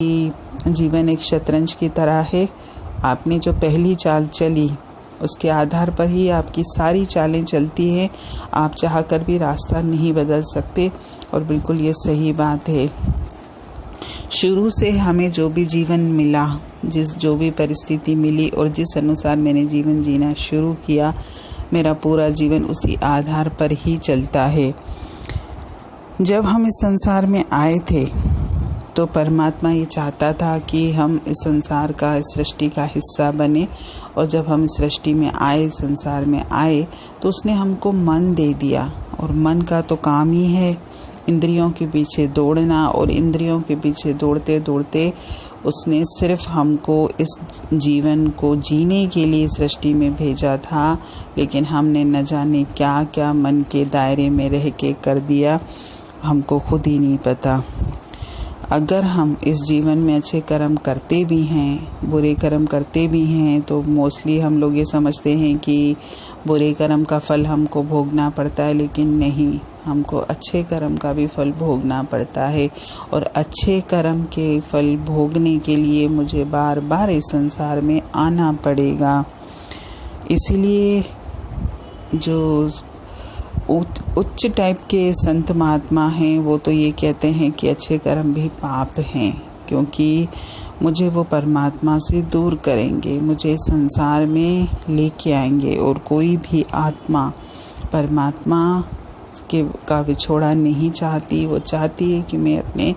कि जीवन एक शतरंज की तरह है। आपने जो पहली चाल चली उसके आधार पर ही आपकी सारी चालें चलती हैं। आप चाहकर भी रास्ता नहीं बदल सकते और बिल्कुल ये सही बात है। शुरू से हमें जो भी जीवन मिला, जो भी परिस्थिति मिली और जिस अनुसार मैंने जीवन जीना शुरू किया, मेरा पूरा जीवन उसी आधार पर ही चलता है। जब हम इस संसार में आए थे तो परमात्मा ये चाहता था कि हम इस संसार का, इस सृष्टि का हिस्सा बने। और जब हम इस सृष्टि में आए, संसार में आए, तो उसने हमको मन दे दिया। और मन का तो काम ही है इंद्रियों के पीछे दौड़ना। और इंद्रियों के पीछे दौड़ते दौड़ते उसने सिर्फ हमको इस जीवन को जीने के लिए सृष्टि में भेजा था। लेकिन हमने न जाने क्या क्या मन के दायरे में रह के कर दिया, हमको खुद ही नहीं पता। अगर हम इस जीवन में अच्छे कर्म करते भी हैं, बुरे कर्म करते भी हैं, तो मोस्टली हम लोग ये समझते हैं कि बुरे कर्म का फल हमको भोगना पड़ता है। लेकिन नहीं, हमको अच्छे कर्म का भी फल भोगना पड़ता है। और अच्छे कर्म के फल भोगने के लिए मुझे बार बार इस संसार में आना पड़ेगा। इसीलिए जो उच्च टाइप के संत महात्मा हैं वो तो ये कहते हैं कि अच्छे कर्म भी पाप हैं, क्योंकि मुझे वो परमात्मा से दूर करेंगे, मुझे संसार में लेके आएंगे। और कोई भी आत्मा परमात्मा का विछोड़ा नहीं चाहती। वो चाहती है कि मैं अपने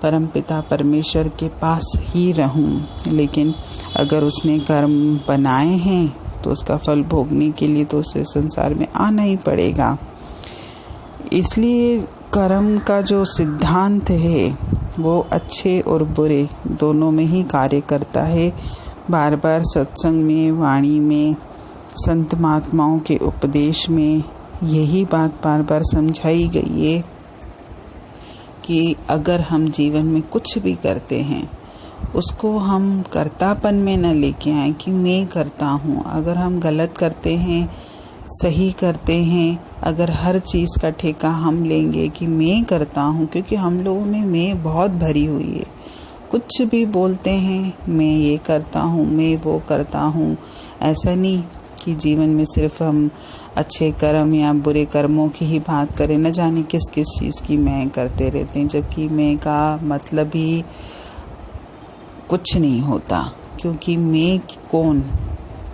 परमपिता परमेश्वर के पास ही रहूं। लेकिन अगर उसने कर्म बनाए हैं तो उसका फल भोगने के लिए तो उसे संसार में आना ही पड़ेगा। इसलिए कर्म का जो सिद्धांत है वो अच्छे और बुरे दोनों में ही कार्य करता है। बार बार सत्संग में, वाणी में, संत महात्माओं के उपदेश में यही बात बार बार समझाई गई है कि अगर हम जीवन में कुछ भी करते हैं उसको हम कर्तापन में न लेके आए कि मैं करता हूँ। अगर हम गलत करते हैं, सही करते हैं, अगर हर चीज़ का ठेका हम लेंगे कि मैं करता हूँ, क्योंकि हम लोगों में मैं बहुत भरी हुई है। कुछ भी बोलते हैं, मैं ये करता हूँ, मैं वो करता हूँ। ऐसा नहीं कि जीवन में सिर्फ हम अच्छे कर्म या बुरे कर्मों की ही बात करें। न जाने किस किस चीज़ की मैं करते रहते हैं, जबकि मैं का मतलब ही कुछ नहीं होता। क्योंकि मैं कौन,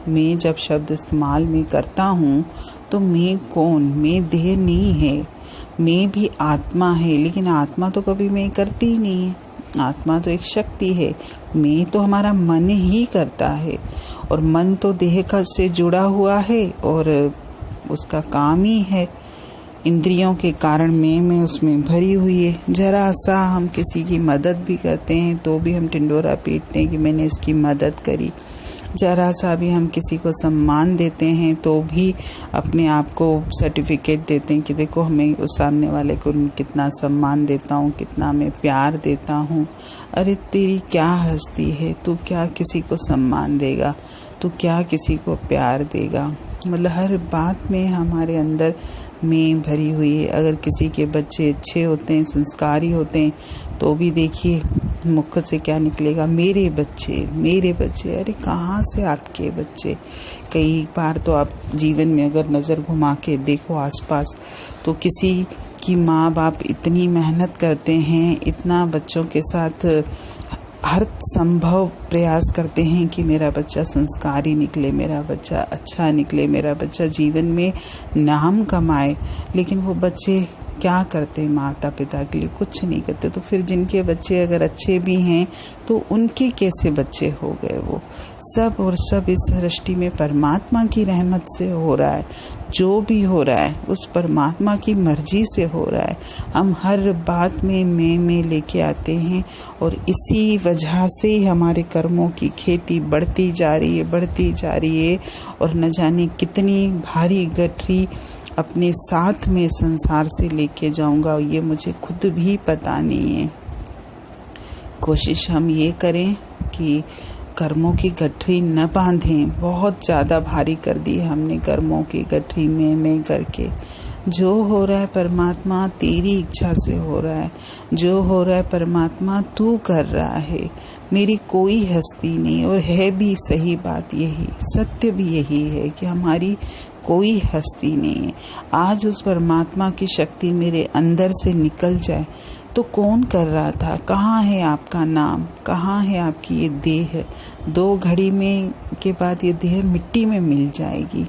मैं जब शब्द इस्तेमाल में करता हूँ तो मैं कौन, मैं देह नहीं है, मैं भी आत्मा है। लेकिन आत्मा तो कभी मैं करती ही नहीं है। आत्मा तो एक शक्ति है, मैं तो हमारा मन ही करता है। और मन तो देह का से जुड़ा हुआ है और उसका काम ही है। इंद्रियों के कारण मैं उसमें भरी हुई है। जरा सा हम किसी की मदद भी करते हैं तो भी हम टिंडोरा पीटते हैं कि मैंने इसकी मदद करी। जरा सा भी हम किसी को सम्मान देते हैं तो भी अपने आप को सर्टिफिकेट देते हैं कि देखो हमें उस सामने वाले को कितना सम्मान देता हूँ, कितना मैं प्यार देता हूँ। अरे तेरी क्या हस्ती है, तू क्या किसी को सम्मान देगा, तू क्या किसी को प्यार देगा। मतलब हर बात में हमारे अंदर मैं भरी हुई है। अगर किसी के बच्चे अच्छे होते हैं, संस्कारी होते हैं, तो भी देखिए मुख से क्या निकलेगा, मेरे बच्चे, मेरे बच्चे। अरे कहाँ से आपके बच्चे। कई बार तो आप जीवन में अगर नज़र घुमा के देखो आसपास, तो किसी की माँ बाप इतनी मेहनत करते हैं, इतना बच्चों के साथ हर संभव प्रयास करते हैं कि मेरा बच्चा संस्कारी निकले, मेरा बच्चा अच्छा निकले, मेरा बच्चा जीवन में नाम कमाए। लेकिन वो बच्चे क्या करते हैं माता पिता के लिए? कुछ नहीं करते। तो फिर जिनके बच्चे अगर अच्छे भी हैं तो उनके कैसे बच्चे हो गए? वो सब और सब इस सृष्टि में परमात्मा की रहमत से हो रहा है। जो भी हो रहा है उस परमात्मा की मर्जी से हो रहा है। हम हर बात में मैं लेके आते हैं और इसी वजह से ही हमारे कर्मों की खेती बढ़ती जा रही है, बढ़ती जा रही है। और न जाने कितनी भारी गठरी अपने साथ में संसार से लेके जाऊंगा, ये मुझे खुद भी पता नहीं है। कोशिश हम ये करें कि कर्मों की गठरी न बांधें। बहुत ज़्यादा भारी कर दी हमने कर्मों की गठरी में करके। जो हो रहा है परमात्मा तेरी इच्छा से हो रहा है, जो हो रहा है परमात्मा तू कर रहा है, मेरी कोई हस्ती नहीं। और है भी सही बात यही, सत्य भी यही है कि हमारी कोई हस्ती नहीं है। आज उस परमात्मा की शक्ति मेरे अंदर से निकल जाए तो कौन कर रहा था, कहाँ है आपका नाम, कहाँ है आपकी ये देह। 2 घड़ी में के बाद ये देह मिट्टी में मिल जाएगी।